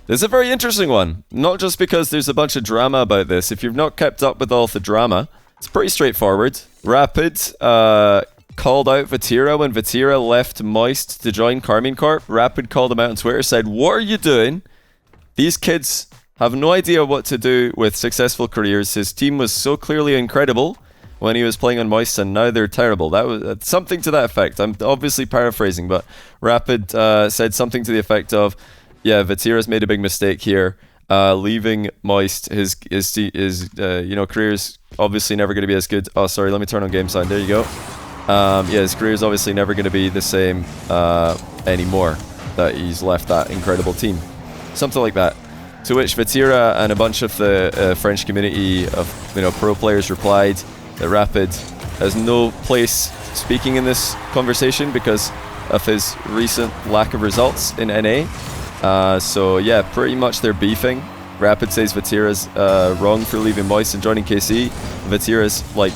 This is a very interesting one. Not just because there's a bunch of drama about this. If you've not kept up with all the drama, it's pretty straightforward. Rapid called out Vatira when Vatira left Moist to join Carmine Corp. Rapid called him out on Twitter, said, "What are you doing? These kids have no idea what to do with successful careers. His team was so clearly incredible when he was playing on Moist, and now they're terrible." That was something to that effect. I'm obviously paraphrasing, but Rapid said something to the effect of, "Yeah, Vatira's made a big mistake here, leaving Moist. His career's obviously never going to be as good." Oh, sorry, let me turn on game sound. There you go. Yeah, his career's obviously never going to be the same anymore. That he's left that incredible team, something like that. To which Vatira and a bunch of the French community of pro players replied that Rapid has no place speaking in this conversation because of his recent lack of results in NA. So yeah, pretty much they're beefing. Rapid says Vatira's wrong for leaving Moist and joining KC. Vatira's like,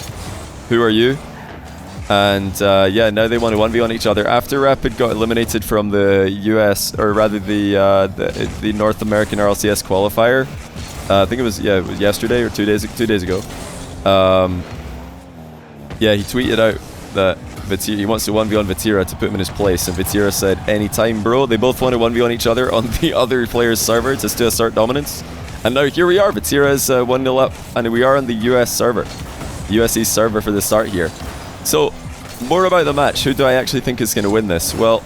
"Who are you?" And yeah, now they want to 1v1 each other. After Rapid got eliminated from the US, or rather the North American RLCS qualifier, I think it was yesterday or 2 days ago. Yeah, he tweeted out that he wants to 1v1 Vatira to put him in his place, and Vatira said, "Anytime, bro." They both want to 1v1 each other on the other player's server just to assert dominance. And now here we are. Vatira is 1-0 up, and we are on the US server, USE server for the start here. So, more about the match. Who do I actually think is going to win this? Well,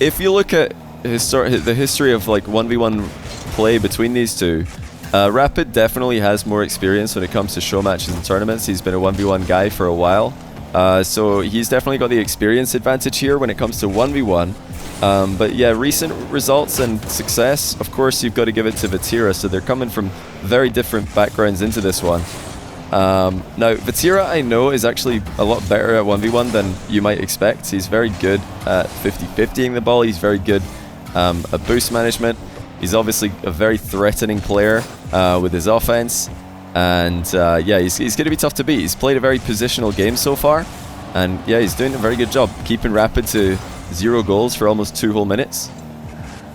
if you look at the history of like 1v1 play between these two, Rapid definitely has more experience when it comes to show matches and tournaments. He's been a 1v1 guy for a while. So he's definitely got the experience advantage here when it comes to 1v1. But yeah, recent results and success, of course you've got to give it to Vatira. So they're coming from very different backgrounds into this one. Now, Vatira, I know, is actually a lot better at 1v1 than you might expect. He's very good at 50-50ing the ball. He's very good at boost management. He's obviously a very threatening player with his offense. And yeah, he's going to be tough to beat. He's played a very positional game so far. And yeah, he's doing a very good job. Keeping Rapid to 0 goals for almost 2 whole minutes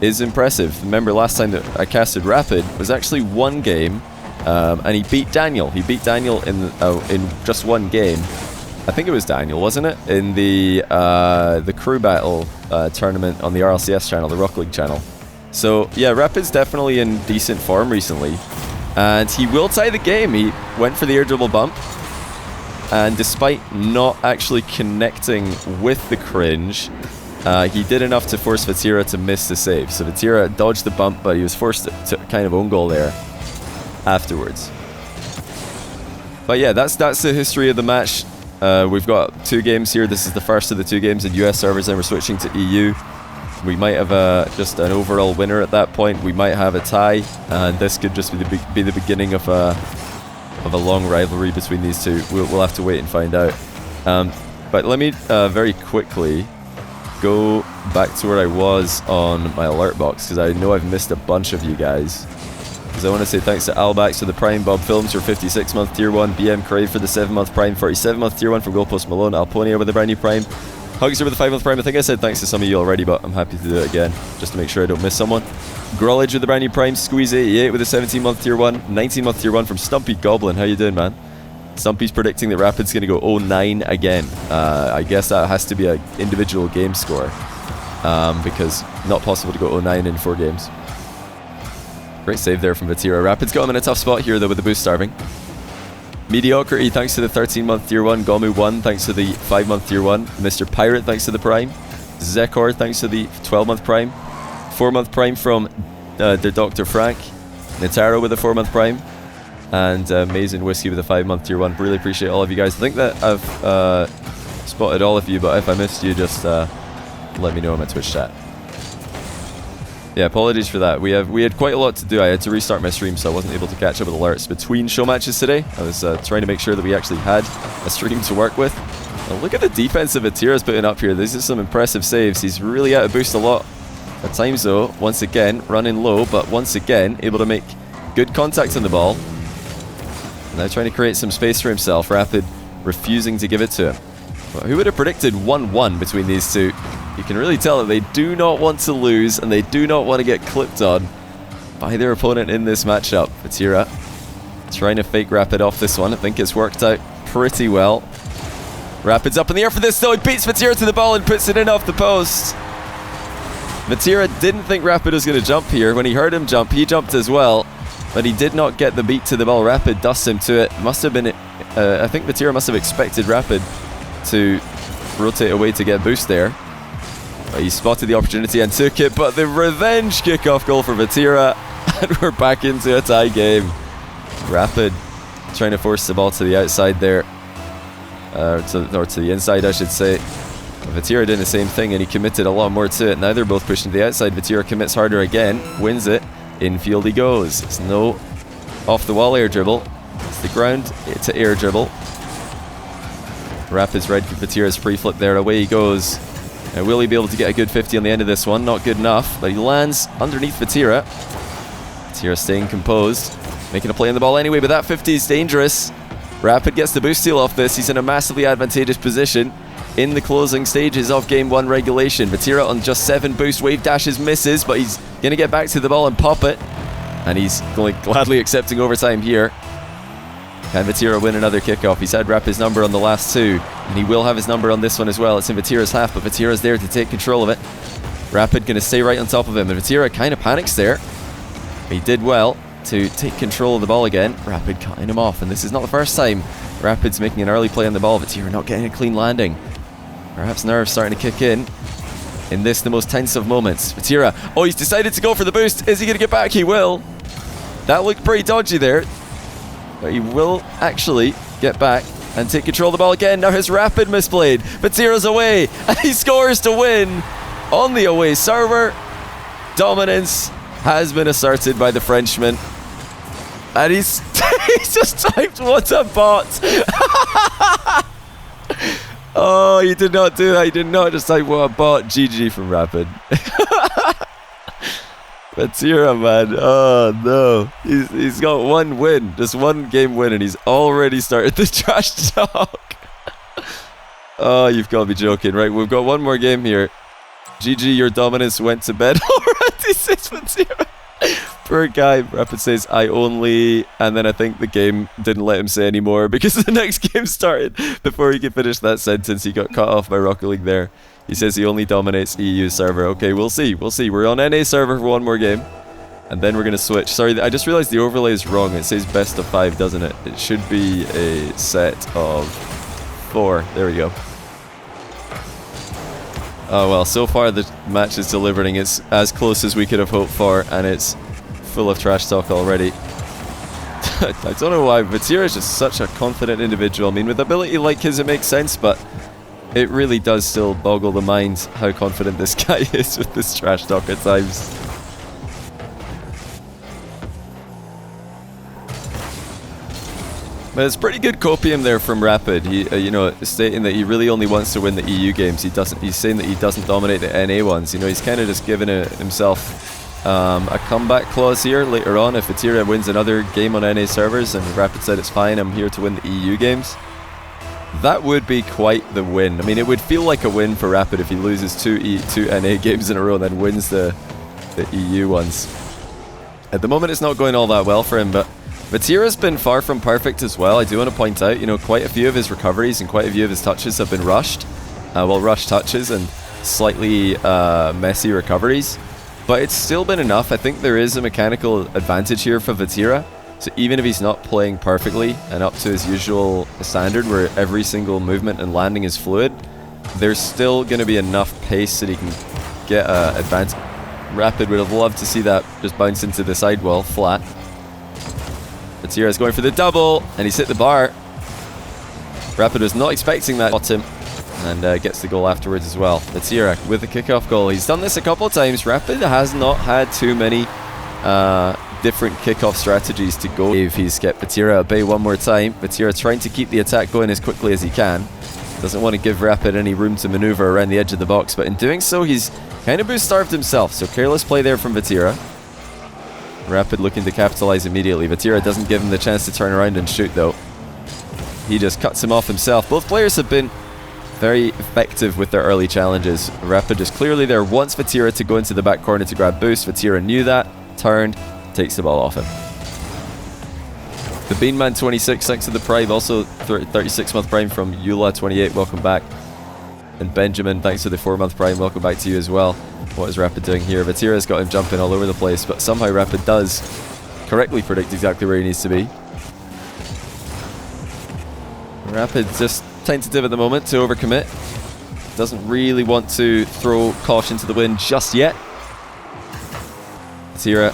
is impressive. Remember, last time that I casted Rapid was actually 1 game. And he beat Daniel. He beat Daniel in just 1 game. I think it was Daniel, wasn't it? In the crew battle tournament on the RLCS channel, the Rock League channel. So yeah, Rapid's definitely in decent form recently, and he will tie the game. He went for the air dribble bump, and despite not actually connecting with the cringe, he did enough to force Vatira to miss the save. So Vatira dodged the bump, but he was forced to kind of own goal there afterwards. But yeah, that's the history of the match. We've got 2 games here. This is the first of the 2 games in US servers, and we're switching to EU. We might have just an overall winner at that point. We might have a tie, and this could just be the beginning of a long rivalry between these two. We'll have to wait and find out. But let me very quickly go back to where I was on my alert box, because I know I've missed a bunch of you guys. Because I want to say thanks to Albax for the Prime, Bob Films for 56-month Tier 1, BM Crave for the 7-month Prime, 47-month Tier 1 from Goalpost Malone, Alponia with a brand new Prime, Hugster with the 5-month Prime. I think I said thanks to some of you already, but I'm happy to do it again, just to make sure I don't miss someone. Grudge with the brand new Prime, Squeeze88 with a 17-month Tier 1, 19-month Tier 1 from Stumpy Goblin. How you doing, man? Stumpy's predicting that Rapid's going to go 0-9 again. I guess that has to be an individual game score, because not possible to go 0-9 in 4 games. Great save there from Vatira. Rapid's got him in a tough spot here though with the boost starving. Mediocrity, thanks to the 13-month Tier 1. Gomu 1, thanks to the 5-month Tier 1. Mr. Pirate, thanks to the Prime. Zekor, thanks to the 12-month Prime. 4-month Prime from the Dr. Frank. Nitaro with a 4-month Prime. And Amazing Whiskey with a 5-month Tier 1. Really appreciate all of you guys. I think that I've spotted all of you, but if I missed you, just let me know in my Twitch chat. Yeah, apologies for that. We had quite a lot to do. I had to restart my stream, so I wasn't able to catch up with alerts between show matches today. I was trying to make sure that we actually had a stream to work with. Now look at the defense that Vatira's putting up here. These are some impressive saves. He's really out of boost a lot at times, though. Once again, running low, but once again, able to make good contact on the ball. Now trying to create some space for himself. Rapid refusing to give it to him. But who would have predicted 1-1 between these two? You can really tell that they do not want to lose, and they do not want to get clipped on by their opponent in this matchup. Vatira trying to fake Rapid off this one. I think it's worked out pretty well. Rapid's up in the air for this though. He beats Vatira to the ball and puts it in off the post. Vatira didn't think Rapid was going to jump here. When he heard him jump, he jumped as well, but he did not get the beat to the ball. Rapid dusts him to it. Must have been, I think Vatira must have expected Rapid to rotate away to get boost there. But he spotted the opportunity and took it, but the revenge kickoff goal for Vatira, and we're back into a tie game. Rapid trying to force the ball to the outside there, or to the inside I should say. Vatira did the same thing and he committed a lot more to it. Now they're both pushing to the outside. Vatira commits harder again, wins it, infield he goes. It's no off the wall air dribble, it's the ground to air dribble. Rapid's red, Vatira's free flip there, away he goes. Now will he be able to get a good 50 on the end of this one? Not good enough, but he lands underneath Vatira. Vatira staying composed, making a play on the ball anyway, but that 50 is dangerous. Rapid gets the boost steal off this. He's in a massively advantageous position in the closing stages of Game 1 regulation. Vatira on just 7 boost, wave dashes, misses, but he's going to get back to the ball and pop it. And he's gladly accepting overtime here. Can Vatira win another kickoff? He's had Rapid's number on the last 2, and he will have his number on this one as well. It's in Vatira's half, but Vatira's there to take control of it. Rapid going to stay right on top of him, and Vatira kind of panics there. He did well to take control of the ball again. Rapid cutting him off, and this is not the first time Rapid's making an early play on the ball. Vatira not getting a clean landing. Perhaps nerves starting to kick in this, the most tense of moments. Vatira, oh, he's decided to go for the boost. Is he going to get back? He will. That looked pretty dodgy there, but he will actually get back and take control of the ball again. Now his Rapid misplayed. Vatira's away, and he scores to win on the away server. Dominance has been asserted by the Frenchman, and he's just typed, what a bot. Oh, he did not do that. He did not just type, what a bot. GG from Rapid. Vatira, man. Oh, no. He's got one win. Just one game win, and he's already started the trash talk. Oh, you've got to be joking. Right, we've got one more game here. GG, your dominance went to bed already, says Vatira. Poor guy. Rapid says, I only... And then I think the game didn't let him say any more because the next game started. Before he could finish that sentence, he got cut off by Rocket League there. He says he only dominates EU server. Okay, we'll see. We'll see. We're on NA server for one more game, and then we're going to switch. Sorry, I just realized the overlay is wrong. It says best of 5, doesn't it? It should be a set of 4. There we go. Oh well, so far the match is delivering. It's as close as we could have hoped for, and it's full of trash talk already. I don't know why, Vatira is just such a confident individual. I mean, with ability like his, it makes sense, but it really does still boggle the mind how confident this guy is with this trash talk at times. But it's pretty good copium there from Rapid. He, you know, stating that he really only wants to win the EU games. He doesn't. He's saying that he doesn't dominate the NA ones. You know, he's kind of just giving himself a comeback clause here later on. If Vatira wins another game on NA servers and Rapid said it's fine, I'm here to win the EU games. That would be quite the win. I mean, it would feel like a win for Rapid if he loses two NA games in a row and then wins the EU ones. At the moment, it's not going all that well for him, but Vatira's been far from perfect as well. I do want to point out, you know, quite a few of his recoveries and quite a few of his touches have been rushed. Well, rushed touches and slightly messy recoveries. But it's still been enough. I think there is a mechanical advantage here for Vatira. So even if he's not playing perfectly and up to his usual standard where every single movement and landing is fluid, there's still going to be enough pace that he can get an advantage. Rapid would have loved to see that just bounce into the sidewall flat. Vatira's going for the double, and he's hit the bar. Rapid was not expecting that bottom, and gets the goal afterwards as well. Vatira with the kickoff goal. He's done this a couple of times. Rapid has not had too many different kickoff strategies to go. If he's kept Vatira at bay one more time. Vatira trying to keep the attack going as quickly as he can. Doesn't want to give Rapid any room to maneuver around the edge of the box, but in doing so, he's kind of boost-starved himself. So careless play there from Vatira. Rapid looking to capitalize immediately. Vatira doesn't give him the chance to turn around and shoot, though. He just cuts him off himself. Both players have been very effective with their early challenges. Rapid is clearly there, wants Vatira to go into the back corner to grab boost. Vatira knew that, turned, takes the ball off him. The Beanman 26, thanks to the Prime. Also 36-month Prime from Eula 28, welcome back. And Benjamin, thanks to the 4-month Prime, welcome back to you as well. What is Rapid doing here? Vatira's got him jumping all over the place, but somehow Rapid does correctly predict exactly where he needs to be. Rapid just tentative at the moment to overcommit. Doesn't really want to throw caution to the wind just yet. Vatira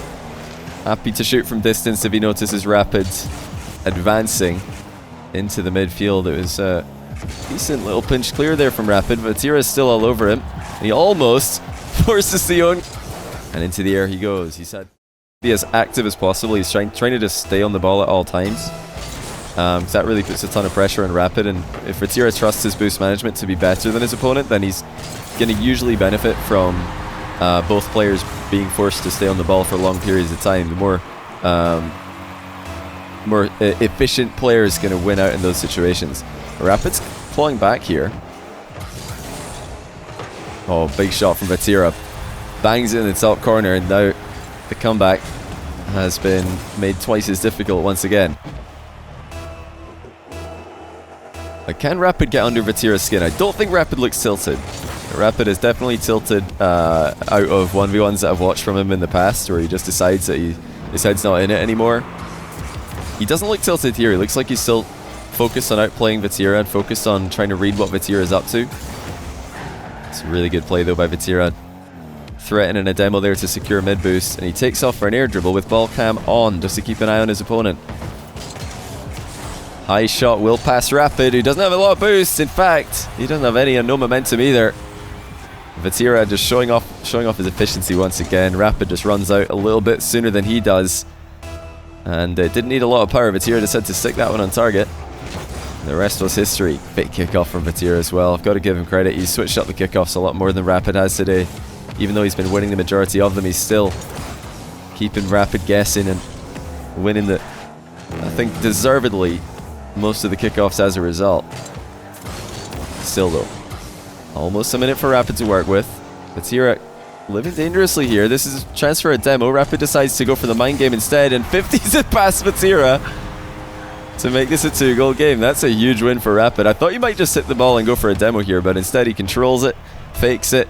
happy to shoot from distance if he notices Rapid advancing into the midfield. It was a decent little pinch clear there from Rapid. Vatira is still all over him. And he almost forces the own. And into the air he goes. He said be as active as possible. He's trying to just stay on the ball at all times. Because that really puts a ton of pressure on Rapid, and if Vatira trusts his boost management to be better than his opponent, then he's going to usually benefit from both players being forced to stay on the ball for long periods of time. The more efficient player is going to win out in those situations. Rapid's clawing back here. Oh, big shot from Vatira. Bangs it in the top corner, and now the comeback has been made twice as difficult once again. Can Rapid get under Vatira's skin? I don't think Rapid looks tilted. Rapid is definitely tilted out of 1v1s that I've watched from him in the past, where he just decides that his head's not in it anymore. He doesn't look tilted here. He looks like he's still focused on outplaying Vatira and focused on trying to read what Vatira is up to. It's a really good play though by Vatira. Threatening a demo there to secure mid boost, and he takes off for an air dribble with ball cam on just to keep an eye on his opponent. High shot will pass Rapid, who doesn't have a lot of boost. In fact, he doesn't have any and no momentum either. Vatira just showing off his efficiency once again. Rapid just runs out a little bit sooner than he does. And didn't need a lot of power. Vatira just had to stick that one on target. The rest was history. Big kickoff from Vatira as well. I've got to give him credit. He's switched up the kickoffs a lot more than Rapid has today. Even though he's been winning the majority of them, he's still keeping Rapid guessing and winning the, I think, deservedly most of the kickoffs as a result. Still though, almost a minute for Rapid to work with. Vatira living dangerously here. This is a chance for a demo. Rapid decides to go for the mind game instead, and 50s it past Vatira to make this a 2-goal game. That's a huge win for Rapid. I thought you might just hit the ball and go for a demo here, but instead he controls it, fakes it,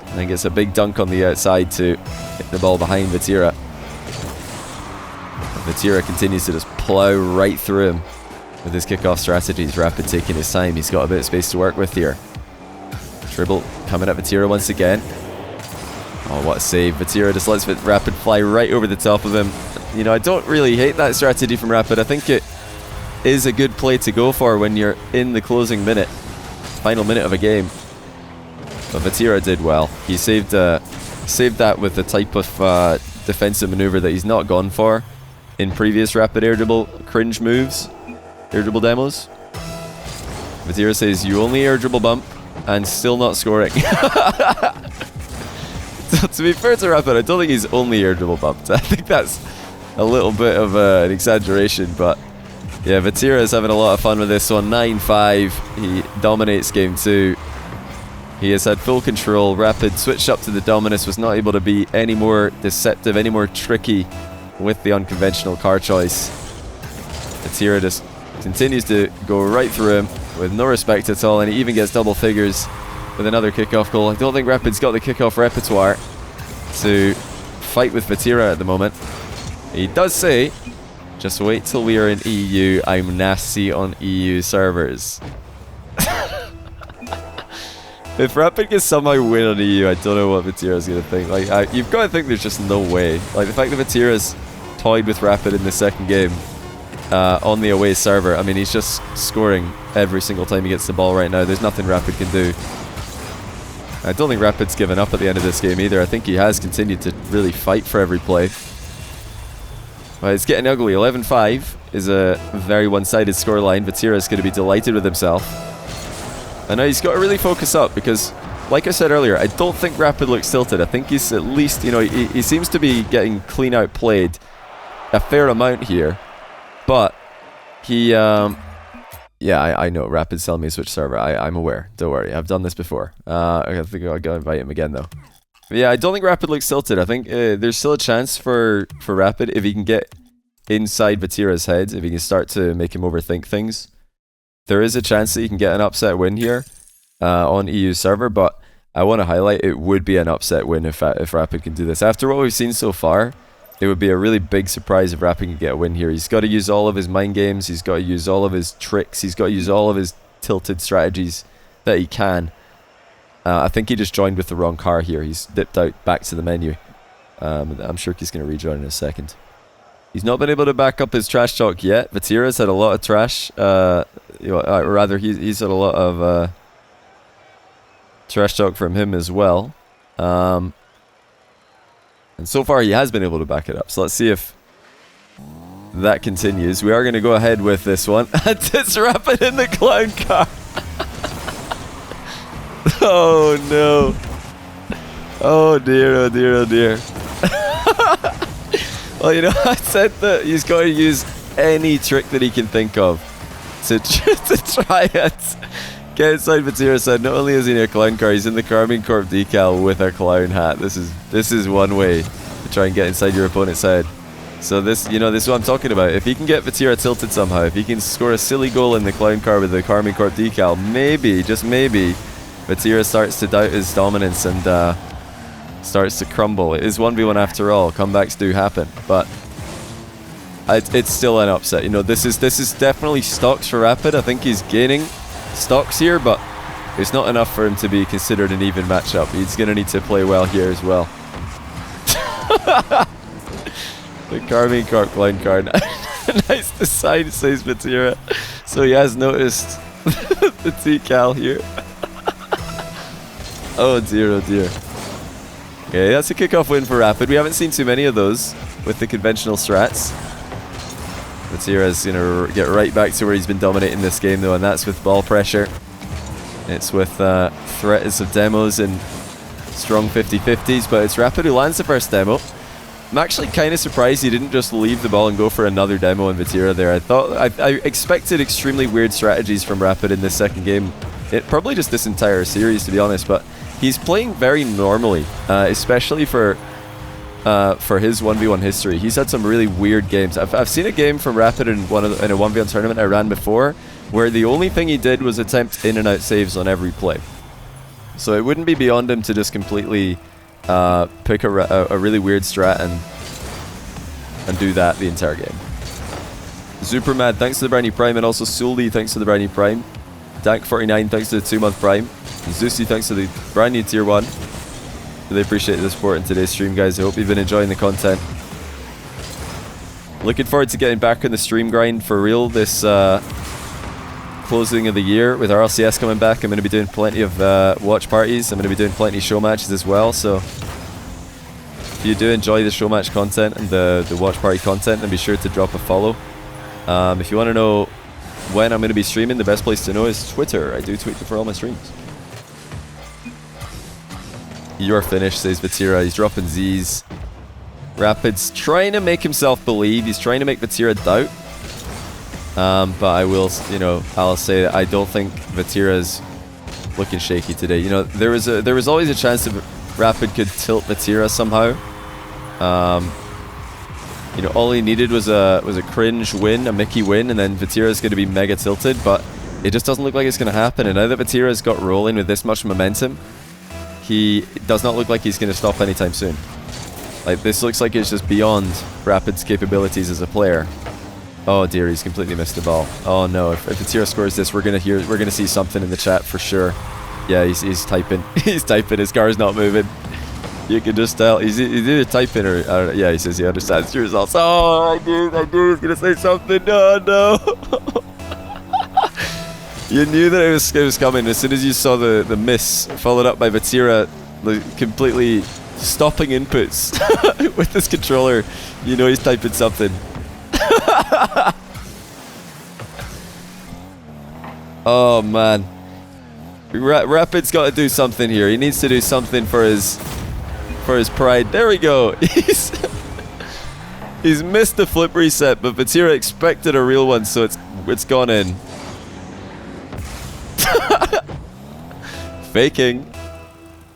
and then gets a big dunk on the outside to hit the ball behind Vatira. Vatira continues to just plow right through him with his kickoff strategies. Rapid taking his time. He's got a bit of space to work with here. Dribble coming at Vatira once again. Oh, what a save. Vatira just lets Rapid fly right over the top of him. You know, I don't really hate that strategy from Rapid. I think it is a good play to go for when you're in the closing minute, final minute of a game. But Vatira did well. He saved that with the type of defensive maneuver that he's not gone for in previous Rapid air dribble cringe moves. Air dribble demos. Vatira says you only air dribble bump and still not scoring. So to be fair to Rapid, I don't think he's only air dribble bumped. I think that's a little bit of an exaggeration, but yeah, Vatira is having a lot of fun with this one. 9-5. He dominates game 2. He has had full control. Rapid switched up to the Dominus, was not able to be any more deceptive, any more tricky with the unconventional car choice. Vatira just continues to go right through him with no respect at all, and he even gets double figures with another kickoff goal. I don't think Rapid's got the kickoff repertoire to fight with Vatira at the moment. He does say, just wait till we are in EU, I'm nasty on EU servers. If Rapid can somehow win on EU, I don't know what Vatira's going to think. Like, you've got to think there's just no way. Like, the fact that Vatira's toyed with Rapid in the second game on the away server, I mean, he's just scoring every single time he gets the ball right now. There's nothing Rapid can do. I don't think Rapid's given up at the end of this game either. I think he has continued to really fight for every play. But it's getting ugly. 11-5 is a very one-sided scoreline. Vatira's going to be delighted with himself. And now he's got to really focus up because, like I said earlier, I don't think Rapid looks tilted. I think he's at least, you know, he seems to be getting clean outplayed a fair amount here. But he, yeah, I know. Rapid's telling me to switch server. I'm aware. Don't worry. I've done this before. I think I'll go invite him again, though. Yeah, I don't think Rapid looks tilted. I think there's still a chance for Rapid if he can get inside Vatira's head, if he can start to make him overthink things. There is a chance that he can get an upset win here on EU server, but I want to highlight it would be an upset win if Rapid can do this. After what we've seen so far, it would be a really big surprise if Rapid can get a win here. He's got to use all of his mind games, he's got to use all of his tricks, he's got to use all of his tilted strategies that he can. I think he just joined with the wrong car here. He's dipped out back to the menu. I'm sure he's going to rejoin in a second. He's not been able to back up his trash talk yet. Vatira's had a lot of trash. Rather, he's had a lot of trash talk from him as well. And so far, he has been able to back it up. So let's see if that continues. We are going to go ahead with this one. It's Rapid in the clown car. Oh no. Oh dear, oh dear, oh dear. Well, you know, I said that he's going to use any trick that he can think of to try and get inside Vatira's head. Not only is he in a clown car, he's in the Carmine Corp decal with a clown hat. This is one way to try and get inside your opponent's head. So this, you know, this is what I'm talking about. If he can get Vatira tilted somehow, if he can score a silly goal in the clown car with the Carmine Corp decal, maybe, just maybe, Vatira starts to doubt his dominance and starts to crumble. It is 1v1 after all. Comebacks do happen, but it's still an upset. You know, this is definitely stocks for Rapid. I think he's gaining stocks here, but it's not enough for him to be considered an even matchup. He's going to need to play well here as well. The Carmine Corp clown card. Nice design, says Vatira. So he has noticed the decal here. Oh dear, oh dear. Okay, that's a kickoff win for Rapid. We haven't seen too many of those with the conventional strats. Vatira's going to get right back to where he's been dominating this game though, and that's with ball pressure. It's with threats of demos and strong 50-50s, but it's Rapid who lands the first demo. I'm actually kind of surprised he didn't just leave the ball and go for another demo in Vatira there. I expected extremely weird strategies from Rapid in this second game. Probably just this entire series, to be honest, but he's playing very normally, especially for his 1v1 history. He's had some really weird games. I've seen a game from Rapid in a 1v1 tournament I ran before, where the only thing he did was attempt in and out saves on every play. So it wouldn't be beyond him to just completely pick a really weird strat and do that the entire game. Supermad, thanks to the brand new Prime, and also Sully, thanks to the brand new Prime. Dank49, thanks to the 2-month Prime. Zeusy, thanks to the brand new Tier 1. Really appreciate the support in today's stream, guys. I hope you've been enjoying the content. Looking forward to getting back in the stream grind for real this closing of the year with our RLCS coming back. I'm going to be doing plenty of watch parties. I'm going to be doing plenty of show matches as well. So if you do enjoy the show match content and the watch party content, then be sure to drop a follow. If you want to know when I'm going to be streaming, the best place to know is Twitter. I do tweet before all my streams. You're finished, says Vatira. He's dropping Z's. Rapid's trying to make himself believe. He's trying to make Vatira doubt. But I will, you know, I'll say that I don't think Vatira's looking shaky today. You know, there was always a chance that Rapid could tilt Vatira somehow. You know, all he needed was a cringe win, a Mickey win, and then Vatira's going to be mega tilted, but it just doesn't look like it's going to happen. And now that Vatira's got rolling with this much momentum, he does not look like he's going to stop anytime soon. Like, this looks like it's just beyond Rapid's capabilities as a player. Oh dear, he's completely missed the ball. Oh no, if Vatira scores this, we're gonna see something in the chat for sure. Yeah, he's typing. He's typing, his car's not moving. You can just tell. He's either typing or, I don't know. Yeah, he says he understands the results. Oh, I knew he was going to say something. No. You knew that it was coming. As soon as you saw the miss, followed up by Vatira completely stopping inputs with this controller, you know he's typing something. Oh, man. Rapid's got to do something here. He needs to do something for his pride. There we go. He's missed the flip reset, but Vatira expected a real one, so it's gone in. Faking.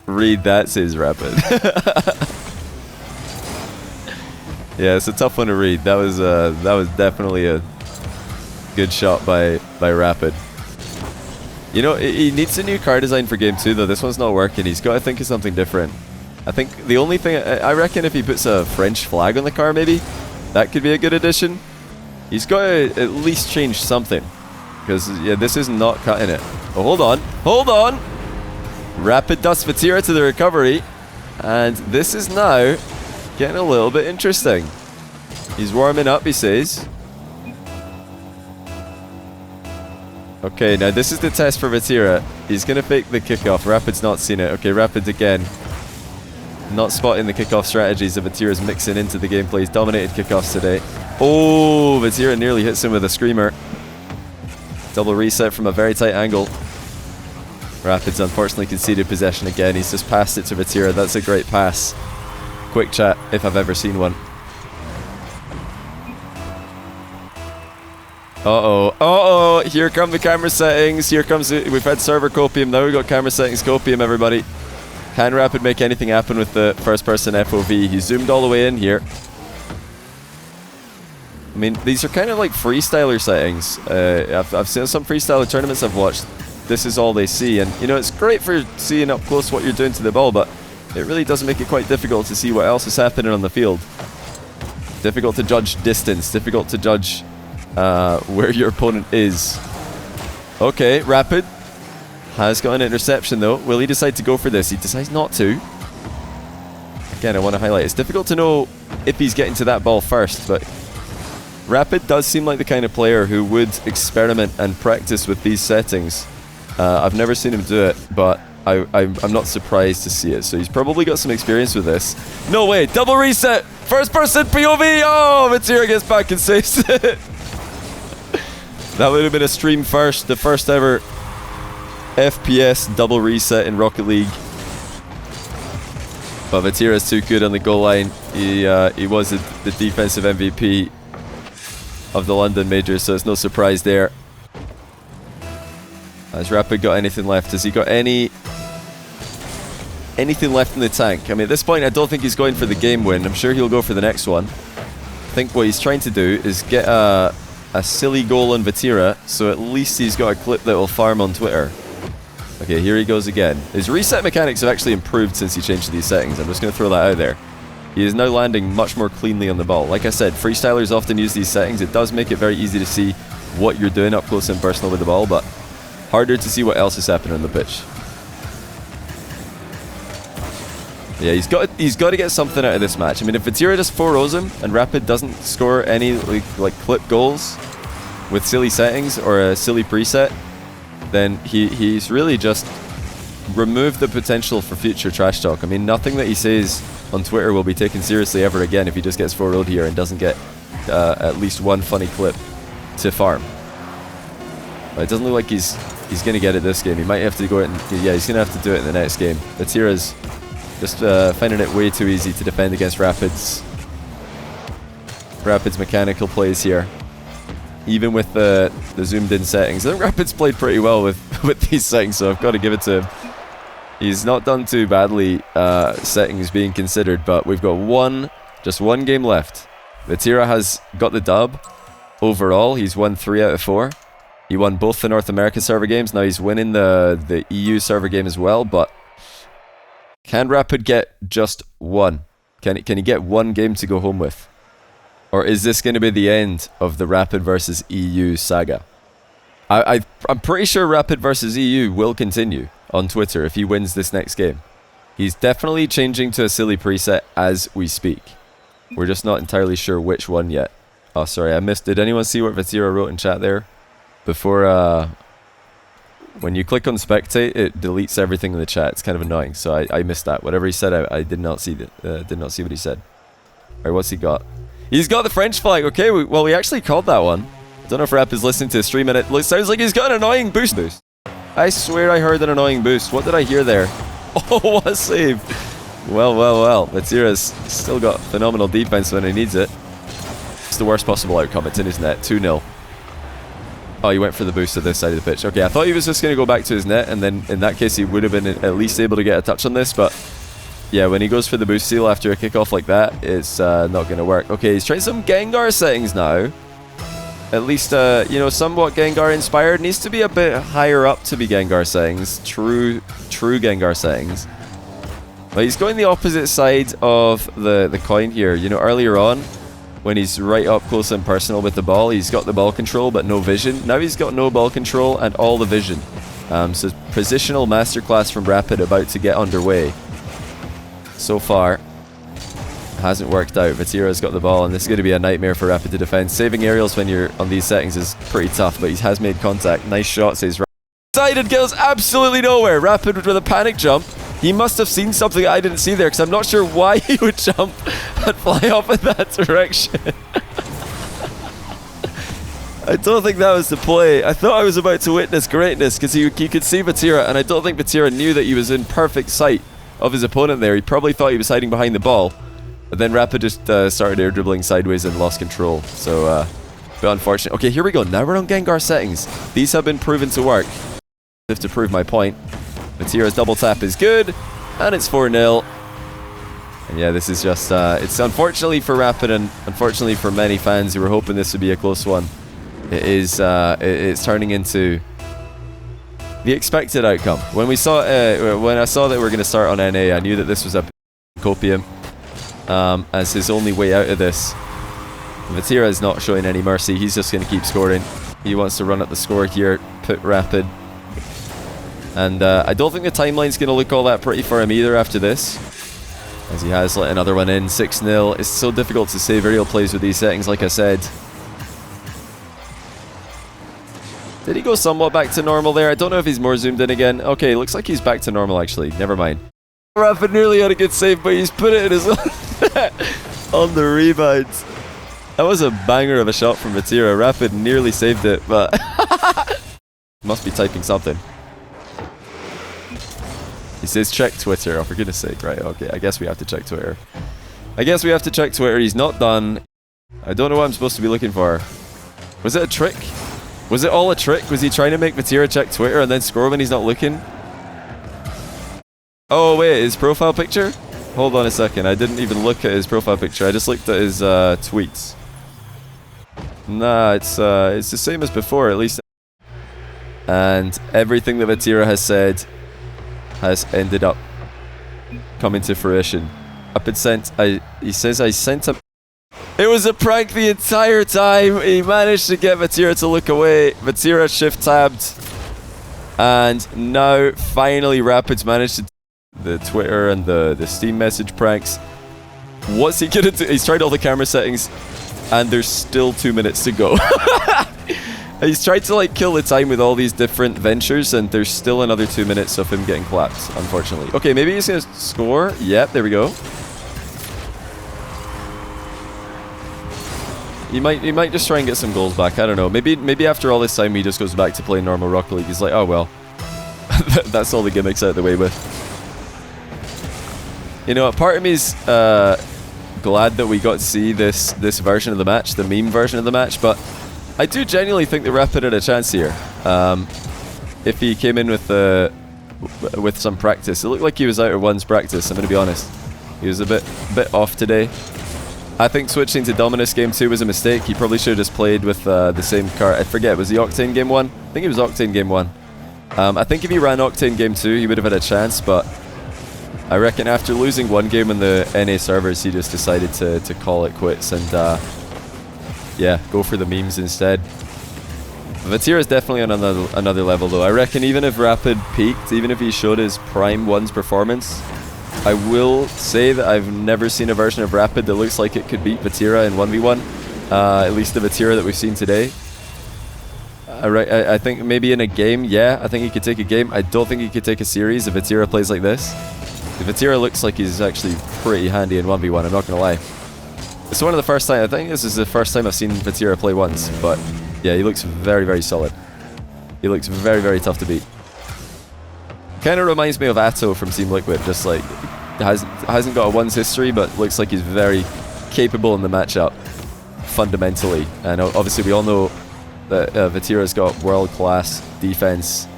read that, says Rapid. Yeah, it's a tough one to read. That was definitely a good shot by Rapid. You know, he needs a new car design for game 2 though. This one's not working. He's got to think of something different. I think the only thing, I reckon if he puts a French flag on the car maybe, that could be a good addition. He's got to at least change something. Because, yeah, this is not cutting it. Oh, hold on. Hold on! Rapid dusts Vatira to the recovery. And this is now getting a little bit interesting. He's warming up, he says. Okay, now this is the test for Vatira. He's going to fake the kickoff. Rapid's not seen it. Okay, Rapid again. Not spotting the kickoff strategies that Vatira's mixing into the gameplay. He's dominated kickoffs today. Oh, Vatira nearly hits him with a screamer. Double reset from a very tight angle. Rapid's unfortunately conceded possession again. He's just passed it to Vatira. That's a great pass. Quick chat, if I've ever seen one. Uh-oh. Uh-oh. Here come the camera settings. Here comes it. We've had server copium. Now we've got camera settings copium, everybody. Can Rapid make anything happen with the first-person FOV? He zoomed all the way in here. I mean, these are kind of like freestyler settings. I've seen some freestyler tournaments I've watched. This is all they see. And, you know, it's great for seeing up close what you're doing to the ball, but it really does make it quite difficult to see what else is happening on the field. Difficult to judge distance. Difficult to judge where your opponent is. Okay, Rapid has got an interception though. Will he decide to go for this? He decides not to. Again, I want to highlight, it's difficult to know if he's getting to that ball first, but Rapid does seem like the kind of player who would experiment and practice with these settings. I've never seen him do it, but I'm not surprised to see it. So he's probably got some experience with this. No way! Double reset! First person POV! Oh! Vatira gets back and saves it! That would have been a stream first. The first ever FPS double reset in Rocket League. But Vatira's too good on the goal line. He was the defensive MVP of the London Major, so it's no surprise there. Has Rapid got anything left? Has he got anything left in the tank? I mean, at this point, I don't think he's going for the game win. I'm sure he'll go for the next one. I think what he's trying to do is get a silly goal on Vatira, so at least he's got a clip that will farm on Twitter. Okay, here he goes again. His reset mechanics have actually improved since he changed these settings. I'm just going to throw that out there. He is now landing much more cleanly on the ball. Like I said, freestylers often use these settings. It does make it very easy to see what you're doing up close and personal with the ball, but harder to see what else is happening on the pitch. Yeah, he's got to get something out of this match. I mean, if Vatira just 4-0s him and Rapid doesn't score any like clip goals with silly settings or a silly preset, then he's really just removed the potential for future trash talk. I mean, nothing that he says on Twitter will be taken seriously ever again if he just gets 4-0'd here and doesn't get at least one funny clip to farm. But it doesn't look like he's going to get it this game. He might have to go out and... Yeah, he's going to have to do it in the next game. Vatira's just finding it way too easy to defend against Rapid's mechanical plays here. Even with the zoomed in settings. I think Rapid's played pretty well with these settings, so I've got to give it to him. He's not done too badly, settings being considered, but we've got just one game left. Vatira has got the dub. Overall, he's won 3 out of 4. He won both the North America server games. Now he's winning the EU server game as well, but can Rapid get just one? Can he get one game to go home with? Or is this going to be the end of the Rapid versus EU saga? I'm pretty sure Rapid versus EU will continue on Twitter if he wins this next game. He's definitely changing to a silly preset as we speak. We're just not entirely sure which one yet. Oh, sorry, I missed. Did anyone see what Vatira wrote in chat there? Before, when you click on spectate, it deletes everything in the chat. It's kind of annoying, so I missed that. Whatever he said, I did not see what he said. Alright, what's he got? He's got the French flag. Okay, well, we actually called that one. Don't know if Rap is listening to the stream, and it sounds like he's got an annoying boost. I swear I heard an annoying boost. What did I hear there? Oh, what a save. Well. Vatira's still got phenomenal defense when he needs it. It's the worst possible outcome. It's in his net. 2-0. Oh, he went for the boost to this side of the pitch. Okay, I thought he was just going to go back to his net, and then in that case he would have been at least able to get a touch on this, but yeah, when he goes for the boost steal after a kickoff like that, it's not going to work. Okay, he's trying some Gengar settings now. At least, you know, somewhat Gengar inspired. Needs to be a bit higher up to be Gengar settings. True Gengar settings. But he's going the opposite side of the coin here. You know, earlier on, when he's right up close and personal with the ball, he's got the ball control but no vision. Now he's got no ball control and all the vision. So positional masterclass from Rapid about to get underway. So far, hasn't worked out. Vatira's got the ball, and this is going to be a nightmare for Rapid to defend. Saving aerials when you're on these settings is pretty tough, but he has made contact. Nice shot, says Rapid. Sided goes absolutely nowhere. Rapid with a panic jump. He must have seen something I didn't see there, because I'm not sure why he would jump and fly off in that direction. I don't think that was the play. I thought I was about to witness greatness, because he could see Vatira, and I don't think Vatira knew that he was in perfect sight of his opponent there. He probably thought he was hiding behind the ball, but then Rapid just started air dribbling sideways and lost control. So, a bit unfortunate. Okay, here we go. Now we're on Gengar settings. These have been proven to work. I have to prove my point. Vatira's double tap is good, and it's 4-0. And yeah, this is just, it's unfortunately for Rapid and unfortunately for many fans who were hoping this would be a close one. It is, it's turning into the expected outcome. When I saw that we were going to start on NA, I knew that this was a copium as his only way out of this. Vatira is not showing any mercy. He's just going to keep scoring. He wants to run up the score here, put Rapid. And I don't think the timeline's going to look all that pretty for him either after this, as he has let another one in. 6-0. It's so difficult to save aerial plays with these settings, like I said. Did he go somewhat back to normal there? I don't know if he's more zoomed in again. Okay, looks like he's back to normal actually. Never mind. Rapid nearly had a good save, but he's put it in his own net on the rebound. That was a banger of a shot from Vatira. Rapid nearly saved it, but must be typing something. He says check Twitter. Oh, for goodness sake. Right, okay. I guess we have to check Twitter. He's not done. I don't know what I'm supposed to be looking for. Was it a trick? Was it all a trick? Was he trying to make Vatira check Twitter and then score when he's not looking? Oh, wait. His profile picture? Hold on a second. I didn't even look at his profile picture. I just looked at his tweets. Nah, it's the same as before, at least. And everything that Vatira has said has ended up coming to fruition. He says I sent him. It was a prank the entire time. He managed to get Vatira to look away. Vatira shift tabbed, and now finally Rapid's managed to the Twitter and the Steam message pranks. What's he gonna do? He's tried all the camera settings, and there's still 2 minutes to go. He's tried to like kill the time with all these different ventures, and there's still another 2 minutes of him getting clapped, unfortunately. Okay, maybe he's gonna score. Yep, there we go. He might just try and get some goals back. I don't know. Maybe after all this time he just goes back to playing normal Rocket League. He's like, oh well, that's all the gimmicks out of the way with. You know, part of me's glad that we got to see this version of the match, the meme version of the match, but I do genuinely think that Rapid had a chance here. If he came in with some practice. It looked like he was out of one's practice, I'm going to be honest. He was a bit off today. I think switching to Dominus Game 2 was a mistake. He probably should have just played with the same card. I forget, was he Octane Game 1? I think it was Octane Game 1. I think if he ran Octane Game 2, he would have had a chance, but I reckon after losing one game in the NA servers, he just decided to call it quits and yeah, go for the memes instead. Vatira is definitely on another level though. I reckon even if Rapid peaked, even if he showed his prime ones performance, I will say that I've never seen a version of Rapid that looks like it could beat Vatira in 1v1. At least the Vatira that we've seen today. I think maybe in a game, yeah, I think he could take a game. I don't think he could take a series if Vatira plays like this. If Vatira looks like he's actually pretty handy in 1v1, I'm not going to lie. It's one of the first time, I think this is the first time I've seen Vatira play once, but yeah, he looks very, very solid. He looks very, very tough to beat. Kind of reminds me of Atto from Team Liquid, just like, hasn't got a ones history, but looks like he's very capable in the matchup, fundamentally. And obviously we all know that Vatira's got world-class defense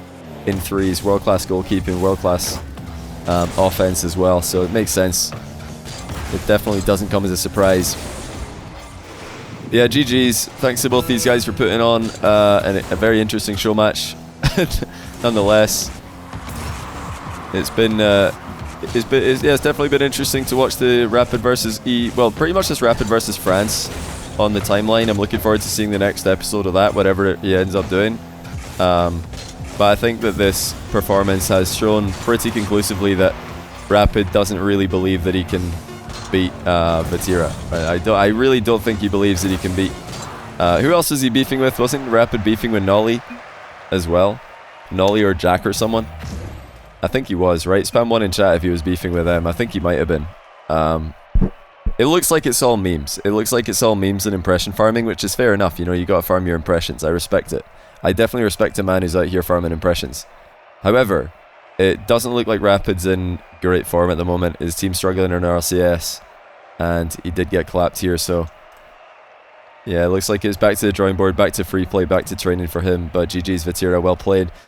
in threes, world-class goalkeeping, world-class offense as well, so it makes sense. It definitely doesn't come as a surprise. Yeah, GG's. Thanks to both these guys for putting on a very interesting show match. Nonetheless, it's definitely been interesting to watch the Rapid versus pretty much just Rapid versus France on the timeline. I'm looking forward to seeing the next episode of that, whatever he ends up doing. But I think that this performance has shown pretty conclusively that Rapid doesn't really believe that he can beat Vatira. I really don't think he believes that he can beat. Who else was he beefing with? Wasn't Rapid beefing with Nolly as well? Nolly or Jack or someone? I think he was, right? Spam 1 in chat if he was beefing with them. I think he might have been. It looks like it's all memes. It looks like it's all memes and impression farming, which is fair enough. You know, you gotta farm your impressions. I respect it. I definitely respect a man who's out here farming impressions. However, it doesn't look like Rapid's in great form at the moment. His team's struggling in RCS, and he did get clapped here, so yeah, it looks like it's back to the drawing board, back to free play, back to training for him, but GG's Vatira, well played.